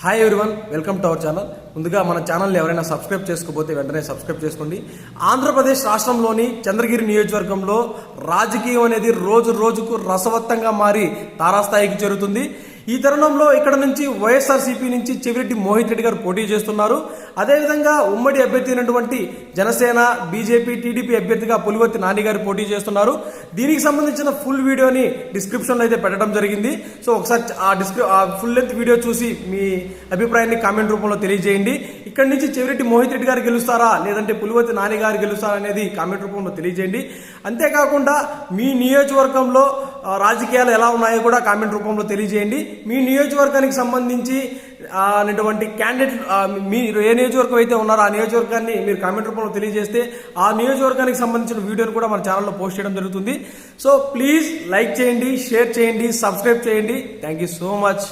Hi everyone, welcome to our channel. ముందుగా మన ఛానల్ని ఎవరైనా సబ్స్క్రైబ్ చేసుకోకపోతే వెంటనే సబ్స్క్రైబ్ చేసుకోండి. ఆంధ్రప్రదేశ్ రాష్ట్రంలోని చంద్రగిరి నియోజకవర్గంలో రాజకీయం అనేది రోజు రోజుకు రసవత్తంగా మారి తారాస్థాయికి చేరుతుంది. ఈ తరుణంలో ఇక్కడ నుంచి వైఎస్ఆర్సీపీ నుంచి చెవిరెడ్డి మోహిత్ రెడ్డి గారు పోటీ చేస్తున్నారు. అదేవిధంగా ఉమ్మడి అభ్యర్థి అయినటువంటి జనసేన, బీజేపీ, టీడీపీ అభ్యర్థిగా పులివర్తి నాని గారు పోటీ చేస్తున్నారు. దీనికి సంబంధించిన ఫుల్ వీడియోని డిస్క్రిప్షన్లో అయితే పెట్టడం జరిగింది. సో ఒకసారి ఆ ఫుల్ లెంత్ వీడియో చూసి మీ అభిప్రాయాన్ని కామెంట్ రూపంలో తెలియజేయండి. ఇక్కడ నుంచి చెవిరెడ్డి మోహిత్ రెడ్డి గారు గెలుస్తారా లేదంటే పులివర్తి నాని గారు గెలుస్తారా అనేది కామెంట్ రూపంలో తెలియజేయండి. అంతేకాకుండా మీ నియోజకవర్గంలో రాజకీయాలు ఎలా ఉన్నాయో కూడా కామెంట్ రూపంలో తెలియజేయండి. మీ నియోజకవర్గానికి సంబంధించి అనేటువంటి క్యాండిడేట్ మీరు ఏ నియోజకవర్గం అయితే ఉన్నారో ఆ నియోజకవర్గాన్ని మీరు కామెంట్ రూపంలో తెలియజేస్తే ఆ నియోజకవర్గానికి సంబంధించిన వీడియోని కూడా మన ఛానల్లో పోస్ట్ చేయడం జరుగుతుంది. సో ప్లీజ్ లైక్ చేయండి, షేర్ చేయండి, సబ్స్క్రైబ్ చేయండి. Thank you so much.